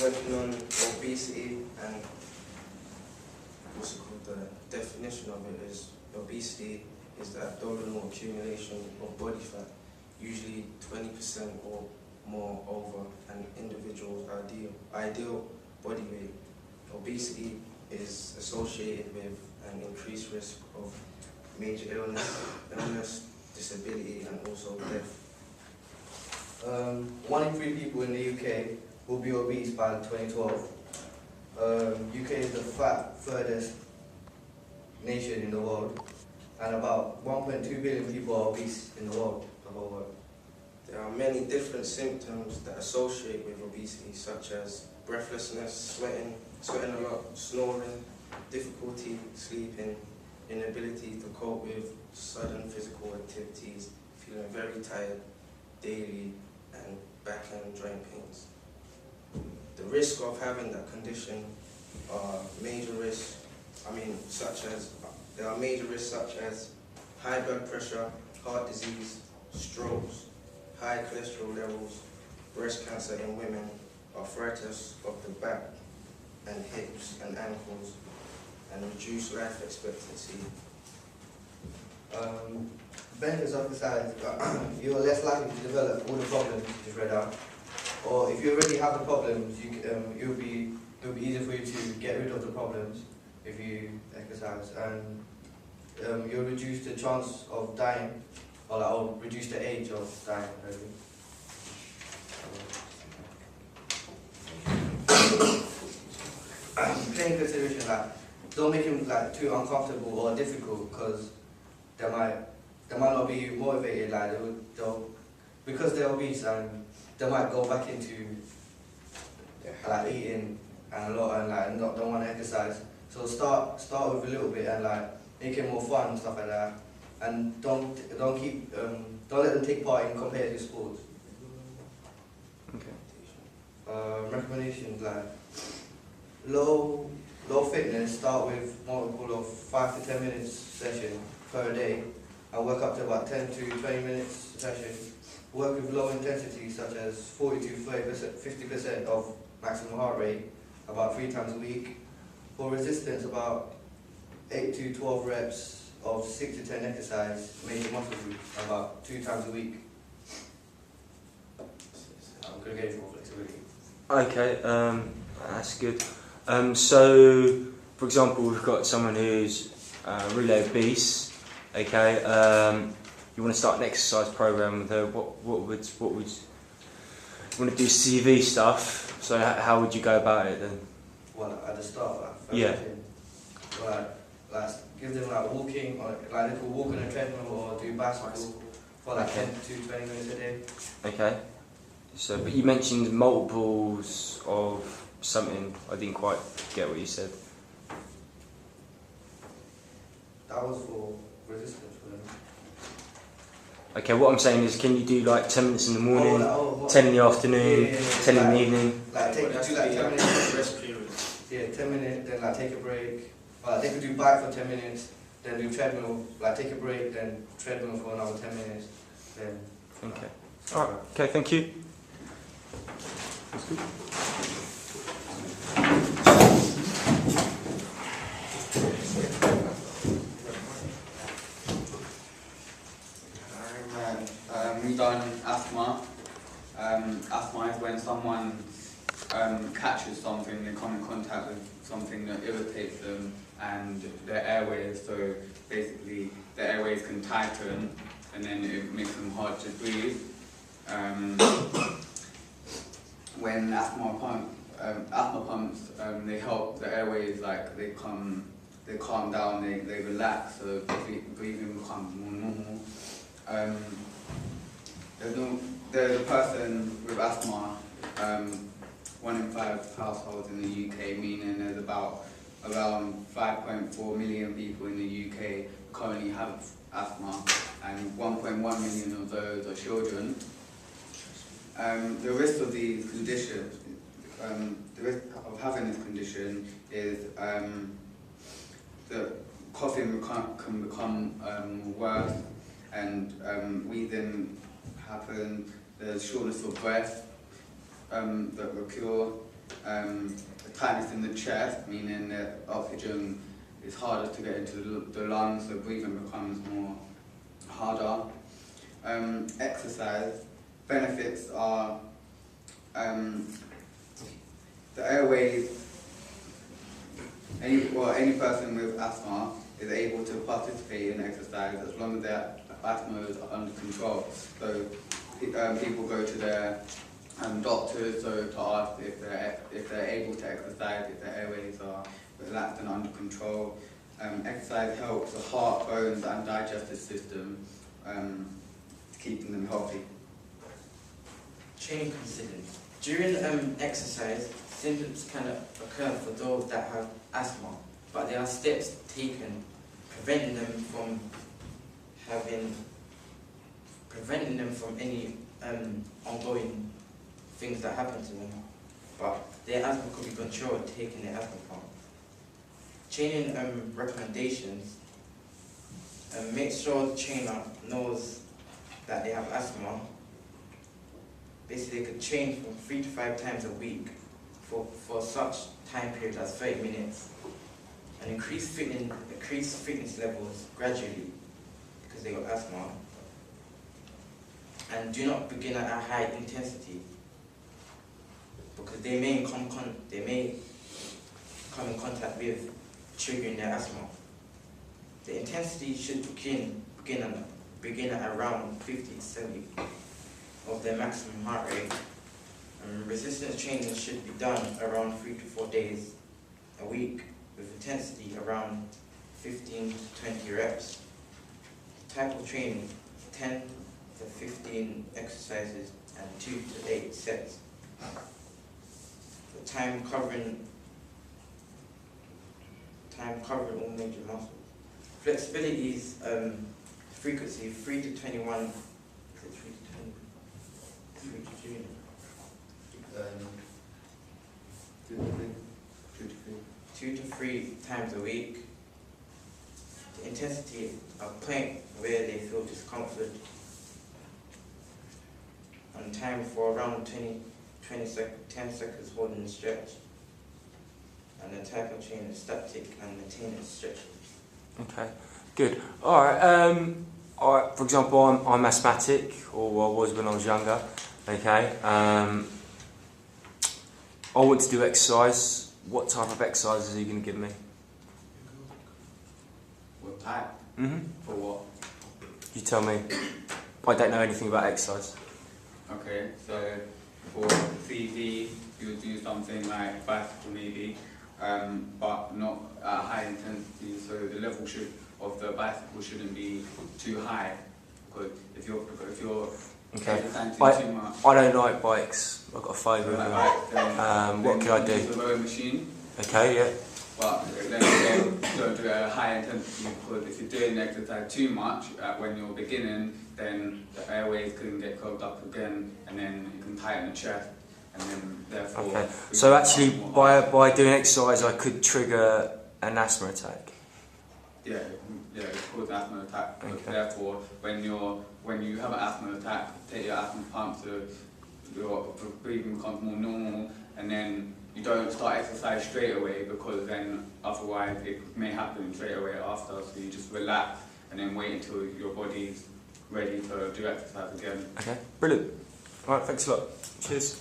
working on obesity, and what's it called, the definition of it is obesity is the abdominal accumulation of body fat, usually 20% or more over an individual's ideal body weight. Obesity is associated with an increased risk of major illness, disability, and also death. 1 in 3 people in the UK will be obese by 2012. UK is the furthest nation in the world, and about 1.2 billion people are obese in the world, the whole world. There are many different symptoms that associate with obesity, such as breathlessness, sweating a lot, snoring, difficulty sleeping, inability to cope with sudden physical activities, feeling very tired daily, and back and joint pains. The risk of having that condition are major risks. There are major risks such as high blood pressure, heart disease, strokes, high cholesterol levels, breast cancer in women, arthritis of the back and hips and ankles, and reduced life expectancy. Benefits of exercise: you're less likely to develop all the problems you just read out. Or if you already have the problems, it'll be easier for you to get rid of the problems if you exercise, and you'll reduce the chance of dying, or reduce the age of dying. Take consideration, don't make him too uncomfortable or difficult, because they might not be motivated. Because they're obese, and they might go back into eating and a lot, and don't want to exercise. So start with a little bit, and make it more fun and stuff like that. And don't let them take part in competitive sports. Okay. Recommendations: low fitness. Start with multiple of 5 to 10 minutes session per day, and work up to about 10 to 20 minutes session. Work with low intensity, such as 40 to 50% of maximum heart rate, about 3 times a week. For resistance, about 8 to 12 reps of 6 to 10 exercise, major muscle groups, about 2 times a week. I'm going to go for flexibility. Okay, that's good. So, for example, we've got someone who's really obese. Okay, you want to start an exercise program with her. What would you want to do? CV stuff. So how would you go about it then? Well, at the start, yeah. Give them walking, or they could walk on a treadmill or do bicycle for 10 to 20 minutes a day. Okay. So, but you mentioned multiples of something. I didn't quite get what you said. That was for resistance for them. Okay, what I'm saying is, can you do 10 minutes in the morning, 10 in the afternoon, 10 in the evening? Do 10 minutes rest period. Yeah, 10 minutes, then take a break. They could do bike for 10 minutes, then do treadmill, take a break, then treadmill for another 10 minutes. Then. Okay. All right. Okay. Thank you. That's good. We've done asthma. Asthma is when someone catches something, they come in contact with something that irritates them, and their airways, so basically their airways can tighten, and then it makes them hard to breathe. When asthma pumps, they help the airways, they calm down, they relax, so breathing becomes more normal. There's a person with asthma, 1 in 5 households in the UK, meaning there's around 5.4 million people in the UK currently have asthma, and 1.1 million of those are children. The risk of these conditions, the risk of having this condition is that coughing can become worse, and wheezing happen, there's shortness of breath that will cure, tightness in the chest, meaning that oxygen is harder to get into the lungs, so breathing becomes more harder. Exercise benefits are the airways. Any person with asthma is able to participate in exercise as long as their asthma is under control. So people go to their doctors to ask if they're able to exercise, if their airways are relaxed and under control. Exercise helps the heart, bones and digestive system, keeping them healthy. Training considered. During exercise, symptoms can occur for those that have asthma, but there are steps taken preventing them from any ongoing things that happen to them. But their asthma could be controlled taking their asthma pump. Training recommendations. Make sure the trainer knows that they have asthma. Basically, they could train from 3 to 5 times a week for such time period as 30 minutes, and increase fitness levels gradually because they got asthma. And do not begin at a high intensity because they may come in contact with triggering their asthma. The intensity should begin at around 50 to 70 of their maximum heart rate. Resistance training should be done around 3 to 4 days a week with intensity around 15 to 20 reps. Type of training, 10 to 15 exercises and 2 to 8 sets. The time covering all major muscles. Flexibility is frequency 3 to 21. Is it 3 to 20? 3 to 20. 2 to 3 times a week. The intensity a point where they feel discomfort. And time for around 10 seconds holding the stretch. And the type of training is static and maintenance stretching. Okay, good. Alright, for example, I'm asthmatic, or I was when I was younger. Okay, I want to do exercise. What type of exercises are you going to give me? What type? Mm-hmm. For what? You tell me. I don't know anything about exercise. Okay, so for CV, you would do something like bicycle maybe, but not at high intensity. So the level of the bicycle shouldn't be too high, because if you're Okay. too much. I don't like bikes. I've got a phobia of them. What can I do? Use the rowing machine. Okay, yeah. But then again, don't do it at a high intensity, because if you're doing the exercise too much when you're beginning, then the airways can get clogged up again, and then you can tighten the chest, and then therefore. Okay. So actually, by doing exercise, I could trigger an asthma attack. Yeah, it causes an asthma attack. Okay. But therefore, when you have an asthma attack, take your asthma pump so your breathing becomes more normal, and then you don't start exercise straight away, because then otherwise it may happen straight away after. So you just relax and then wait until your body's ready to do exercise again. Okay, brilliant. All right, thanks a lot. Cheers.